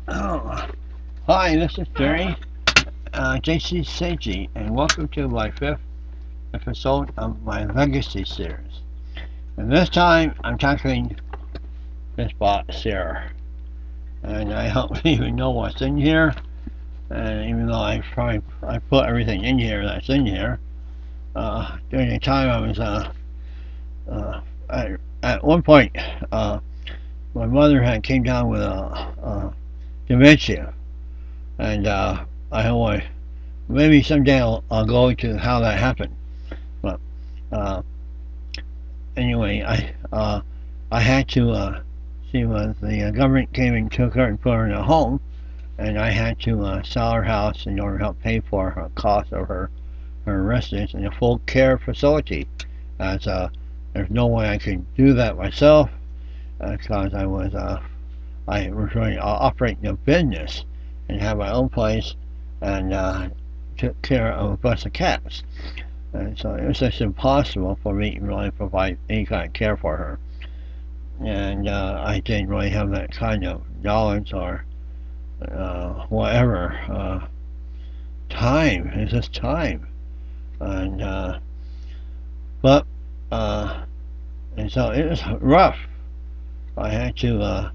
Oh, hi, this is Jerry, JC Seiji, and welcome to my fifth episode of my Legacy series. And this time, I'm tackling this box here, and I don't even know what's in here. And even though I put everything in here that's in here, during the time I was at one point, my mother had came down with dementia, and I want maybe someday I'll go into how that happened. But uh, anyway, I had to she was the government came and took her and put her in a home, and I had to sell her house in order to help pay for her cost of her residence in a full care facility. As there's no way I could do that myself because I was running operating a business and have my own place and took care of a bunch of cats. And so it was just impossible for me to really provide any kind of care for her. And I didn't really have that kind of knowledge or whatever. Time. It's just time. And, but, uh, and so it was rough. I had to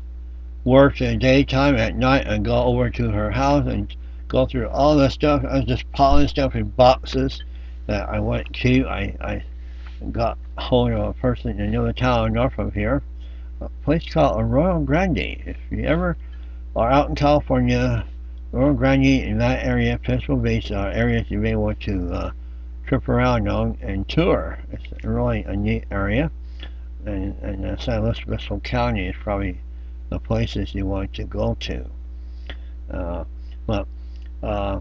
work in the daytime at night and go over to her house and go through all the stuff. I was just piling stuff in boxes that I wouldn't keep. I got hold of a person in another town north of here, a place called Arroyo Grande. If you ever are out in California, Arroyo Grande in that area, Pismo Beach, are areas you may want to trip around on and tour. It's really a neat area, and San Luis Obispo County is probably the places you want to go to. But uh,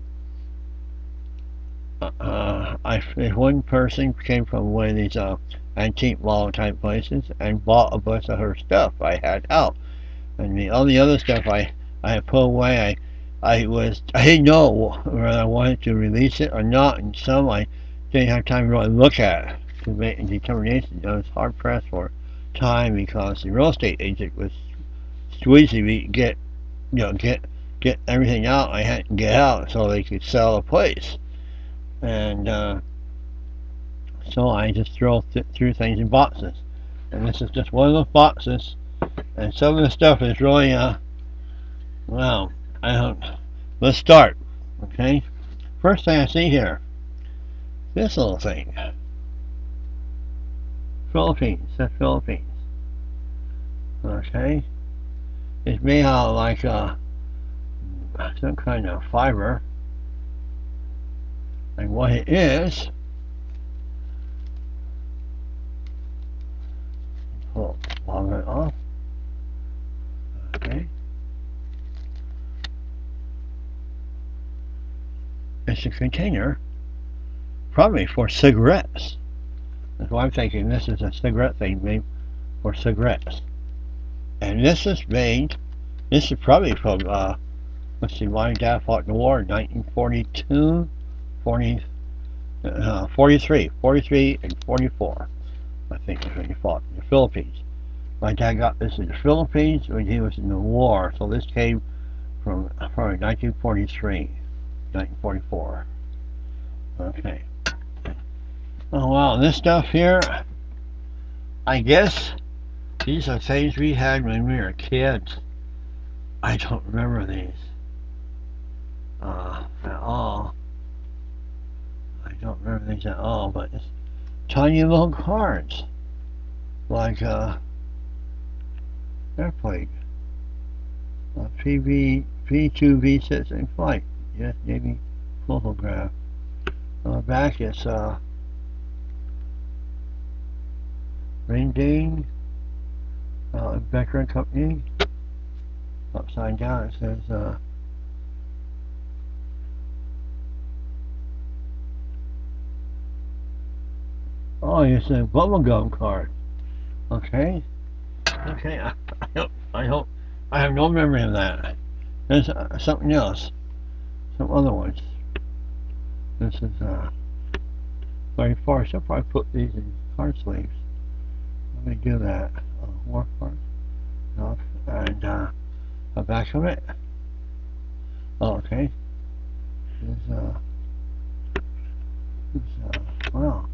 one person came from one of these antique mall type places and bought a bunch of her stuff I had out, and all the other stuff I had put away. I didn't know whether I wanted to release it or not, and some I didn't have time to really look at to make a determination. I was hard pressed for time because the real estate agent was squeezing me to get everything out I had to get out so they could sell the place. And so I just threw things in boxes. And this is just one of those boxes. And some of the stuff is really, well, I don't. Let's start, okay? First thing I see here, this little thing. Philippines, the Philippines. Okay? It's made out of like some kind of fiber. And what it is, pull it off. Okay. It's a container, probably for cigarettes. That's why I'm thinking this is a cigarette thing made for cigarettes. And this is probably from, let's see, my dad fought in the war in 1942, 43 and 44. I think is when he fought in the Philippines. My dad got this in the Philippines when he was in the war, so this came from probably 1943, 1944. Okay. Oh wow, this stuff here, I guess these are things we had when we were kids. I don't remember these at all. I don't remember these at all, but it's tiny little cards, like airplane, P2 V6 in flight. Yes, Navy photograph. Back it's Ringding, Becker Company. Upside down it says oh, it's a bubblegum card. Okay. Okay, I hope I have no memory of that. There's something else, some other ones. This is very far. So I put these in card sleeves. Let me do that. War card off and the back of it. Oh, okay. Wow.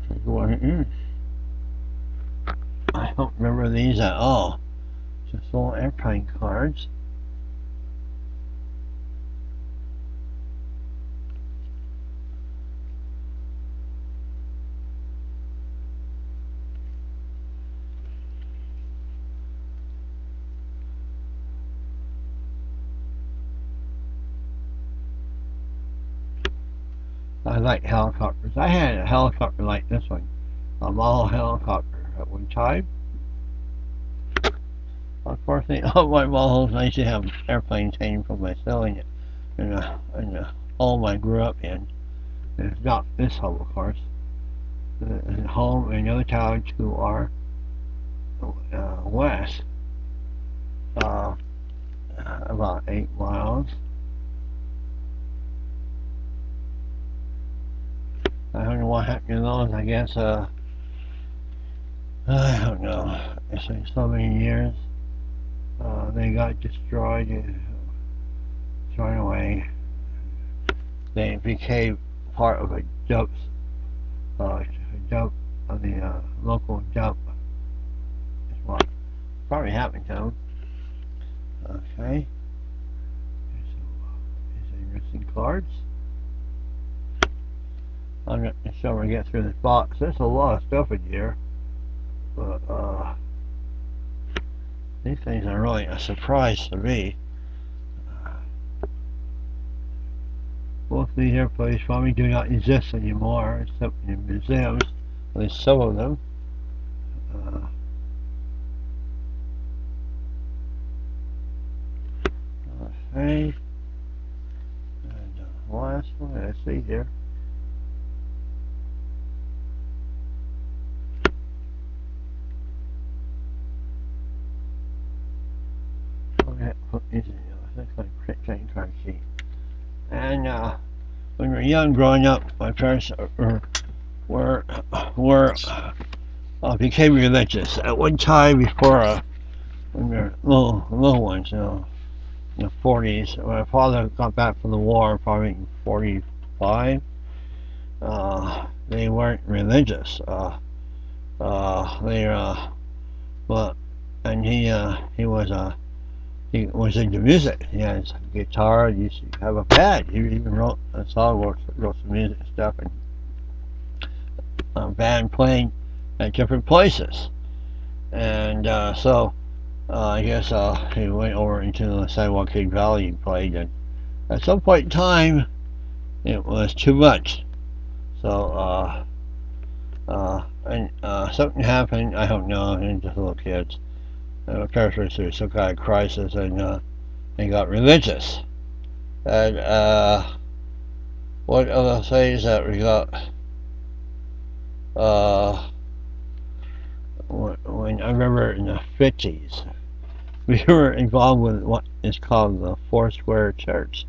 Take what it is. I don't remember these at all. Just little airplane cards. I like helicopters. I had a helicopter like this one, a model helicopter at one time. Unfortunately, all my models I used to have airplanes hanging from my ceiling in the home I grew up in. It's not this home, of course. The home in other towns who are west, uh, about 8 miles. I don't know what happened to those. I guess I don't know. It's been so many years. They got destroyed, thrown away. They became part of a dump of the local dump. Is what probably happened to them. Okay. So, these are missing cards. I'm not sure we get through this box. There's a lot of stuff in here, but these things are really a surprise to me. Most of these airplanes probably do not exist anymore, except in museums. At least some of them. Okay. And the last one I see here. Okay, put these in there. That's like a trading card sheet. And when we were young, growing up, my parents were became religious. At one time, before when we were little ones, in the 40s, when my father got back from the war, probably in 45, they weren't religious. But and he was into music. He had his guitar. He used to have a band. He even wrote a song, wrote some music and stuff, and a band playing at different places. And so I guess he went over into the San Joaquin Valley and played. And at some point in time, it was too much. So something happened. I don't know. And just little kids. My parents went through some kind of crisis, and they got religious. And one of the things that we got when I remember in the 50s, we were involved with what is called the Foursquare Church,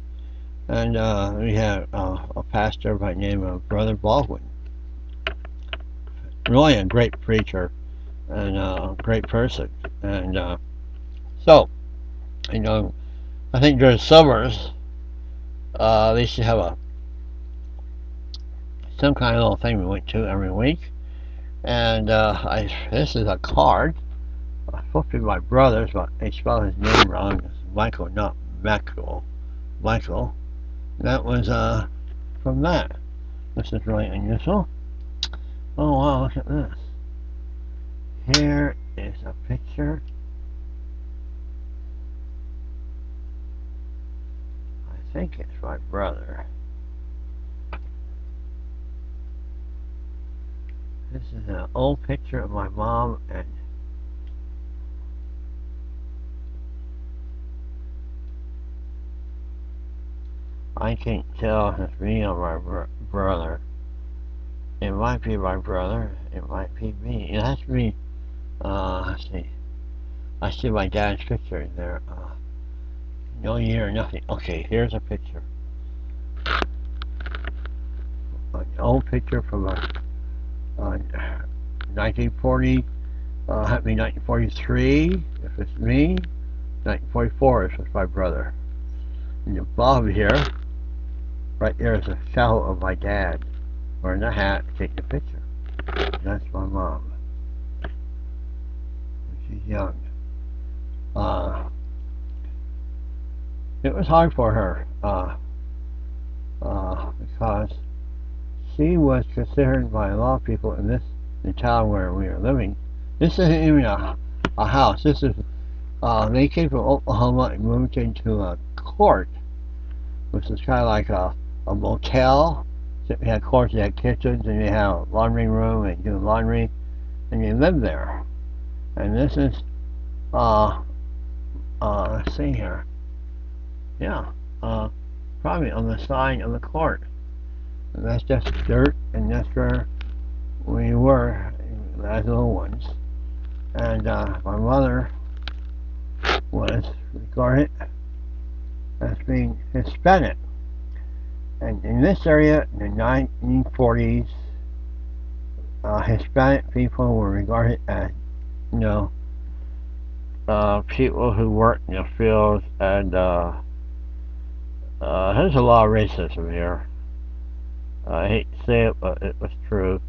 and we had a pastor by the name of Brother Baldwin. Really a great preacher and a great person. And so, I think during summers, they used to have some kind of little thing we went to every week. And this is a card. Supposed to be my brother's, but they spelled his name wrong. It's Michael, not Michael. Michael. That was from that. This is really unusual. Oh wow, look at this. Here is a picture. I think it's my brother. This is an old picture of my mom and I can't tell if it's me or my brother. It might be my brother. It might be me. It has to be. Let's see. I see my dad's picture in there. No year, nothing. Okay, here's a picture. An old picture from 1940. Happy 1943. If it's me. 1944 is with my brother. And above here, right there is a shadow of my dad wearing a hat taking a picture. That's my mom. She's young. It was hard for her because she was considered by a lot of people in the town where we were living. This isn't even a house. This is they came from Oklahoma and moved into a court, which is kind of like a motel. So they had courts, they had kitchens, and they had a laundry room, and do laundry, and they lived there. And this is let's see here. Yeah, probably on the side of the court. And that's just dirt, and that's where we were as little ones. And my mother was regarded as being Hispanic. And in this area, in the 1940s, Hispanic people were regarded as, people who worked in the fields, and there's a lot of racism here. I hate to say it, but it was true.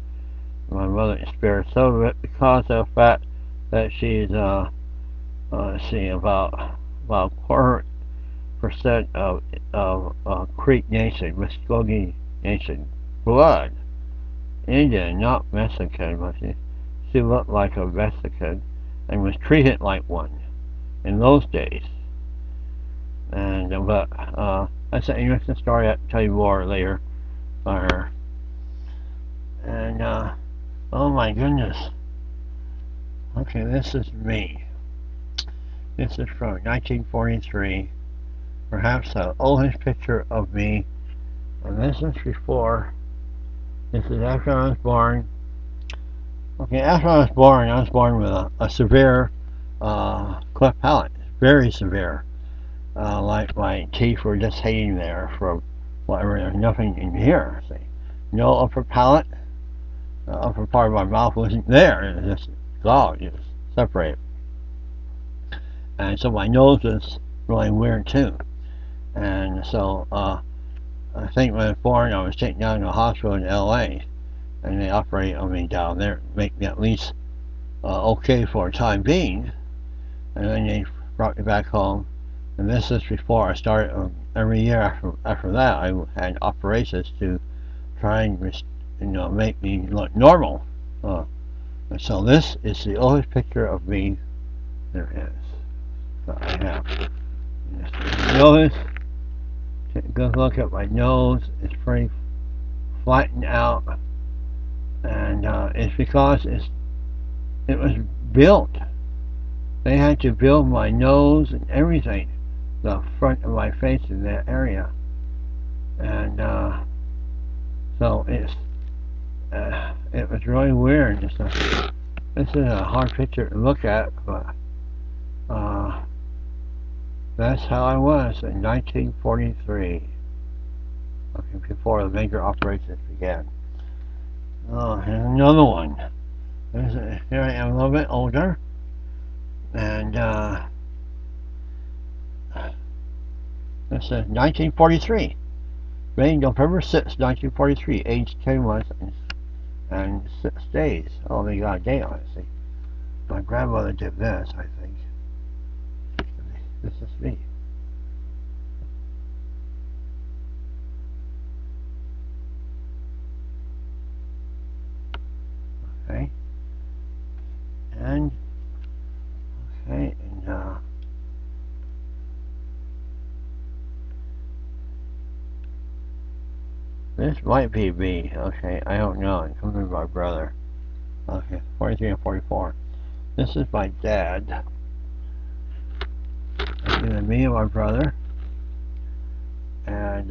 My mother experienced some of it because of the fact that she's, about 4% of Creek Nation, Muskogee Nation blood. Indian, not Mexican, but she looked like a Mexican and was treated like one in those days. And but that's an interesting story. I'll tell you more later on her. And oh my goodness. Okay, this is me. This is from 1943. Perhaps the oldest picture of me. And this is before. This is after I was born. Okay, after I was born with a severe cleft palate. Very severe. Like my teeth were just hanging there from whatever. There's nothing in here. See, no upper palate. The upper part of my mouth wasn't there. It was just gone. It was separated. And so my nose was really weird too. And so I think when I was born, I was taken down to a hospital in LA, and they operated on me down there, make me at least okay for a time being. And then they brought me back home. And this is before I started. Every year after that, I had operations to try and make me look normal. And so this is the oldest picture of me there is that I have. Notice, take a good look at my nose. It's pretty flattened out, and it's because it was built. They had to build my nose and everything, the front of my face in that area, and so it was really weird. This is a hard picture to look at, but that's how I was in 1943, before the major operations began. Oh, here's another one. Here I am a little bit older, and this is 1943. Rain, November 6, 1943, age 10 months and 6 days. Oh, they got a date on it, see. My grandmother did this, I think. This is me. Okay. And this might be me. Okay, I don't know. It comes from my brother. Okay, 43 and 44. This is my dad. And me and my brother. And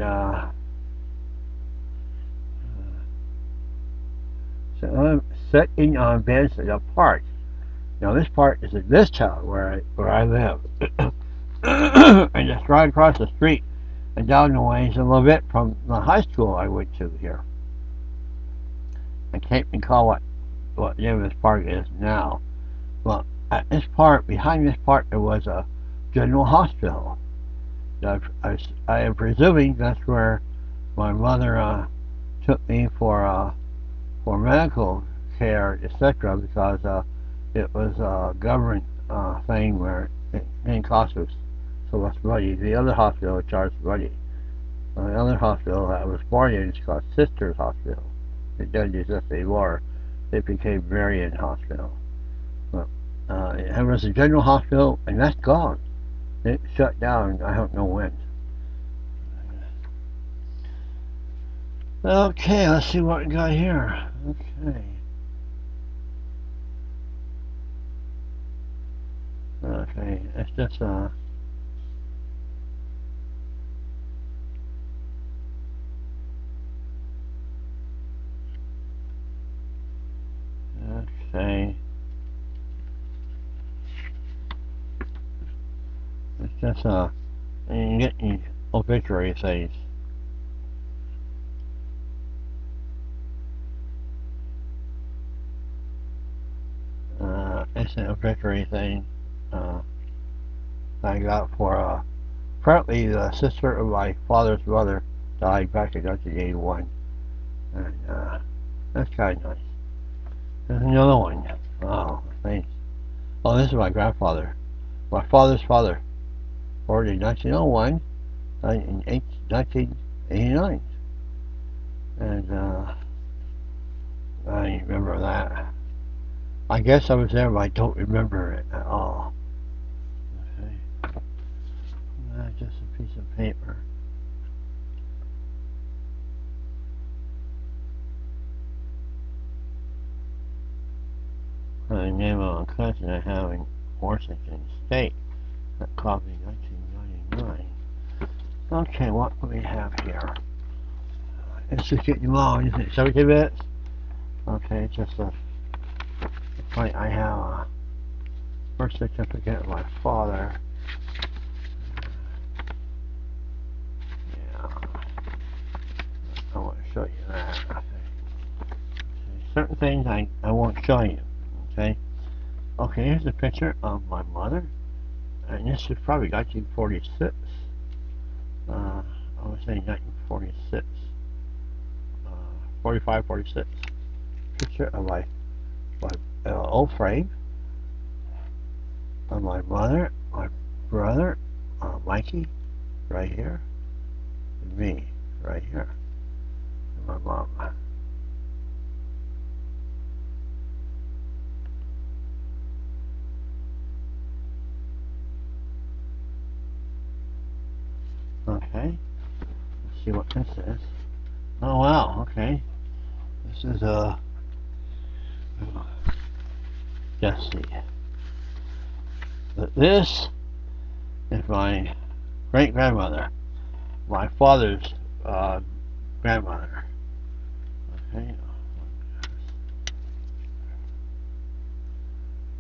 so I'm sitting on beds in a park. Now this park is in this town where I live. And just right across the street and down the ways a little bit from the high school I went to here. I can't recall what the name of this park is now. But at this park, behind this park, there was a General Hospital. I am presuming that's where my mother took me for medical care, etc., because it was a government thing where it didn't cost us so much money. The other hospital charged money. The other hospital that I was born in is called Sisters Hospital. It doesn't exist anymore. It became Marion Hospital. But it was a general hospital, and that's gone. It shut down, I don't know when. Okay, let's see what we got here. Okay. Okay, it's just okay. It's just you get the obituary things. It's an obituary thing I got for apparently the sister of my father's brother died back in 1981, and that's kind of nice. There's another one. Oh, thanks. Oh, this is my grandfather. My father's father, born in 1901, in 1989, and I remember that. I guess I was there, but I don't remember it at all. Okay. Just a piece of paper. The name of a cousin I have in Washington State. That copied in 1999. Okay, what do we have here? It's just getting long, isn't it? 17 minutes? Okay, just I have a birth certificate of my father. Yeah, I want to show you that. Okay. Certain things I won't show you. Okay. Okay, here's a picture of my mother, and this is probably 1946. I would say 1946, 45, 46. Picture of my old frame of my mother, my brother, Mikey, right here, and me, right here, and my mom. Okay, let's see what this is. Oh wow, okay. This is let's see. This is my great grandmother, my father's grandmother. Okay,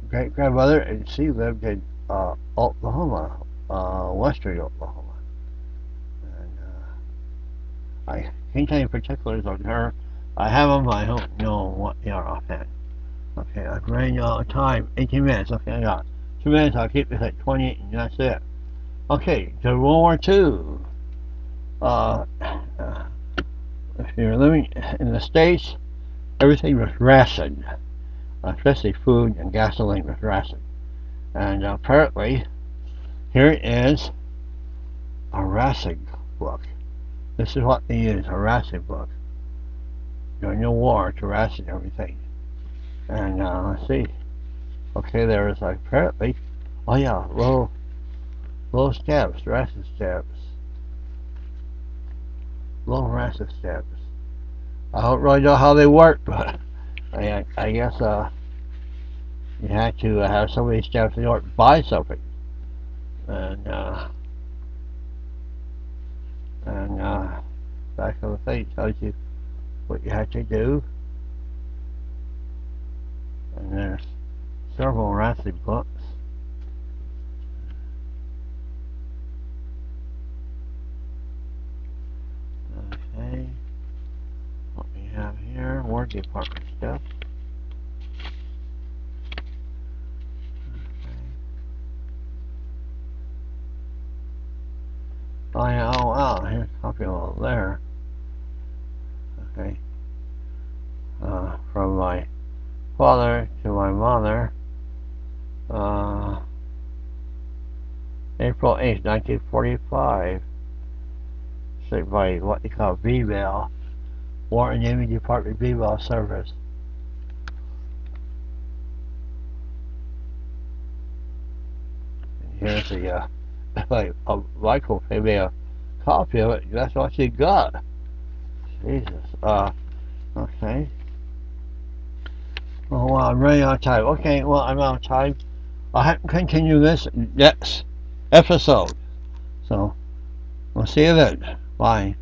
great grandmother, and she lived in Oklahoma, western Oklahoma. And I can't tell you particulars on her. I have them, but I don't know what they are offhand. Okay, I've running out of time. 18 minutes. Okay, I got 2 minutes. I'll keep this at 28, and that's it. Okay, to World War II. If you're living in the States, everything was rationed, especially food and gasoline was rationed. And apparently, here it is, a ration book. This is what they use, a ration book. During the war to ration everything. And let's see. Okay, there is apparently, oh yeah, little stamps, ration stamps. Little ration stamps. I don't really know how they work, but I guess you had to have so many stamps in order to buy something. And back of the thing tells you what you had to do. And there's several ration books. Okay. What we have here, War Department stuff. Oh yeah, oh wow, here's a copy of there. Okay. From my father to my mother. April 8th, 1945. Sent by what they call V-Mail. War and Navy Department V-Mail Service. And here's the, Michael gave me a copy of it. That's what she got. Jesus. Okay. Oh, well, I'm running out of time. Okay, well, I'm out of time. I'll have to continue this next episode. So, we'll see you then. Bye.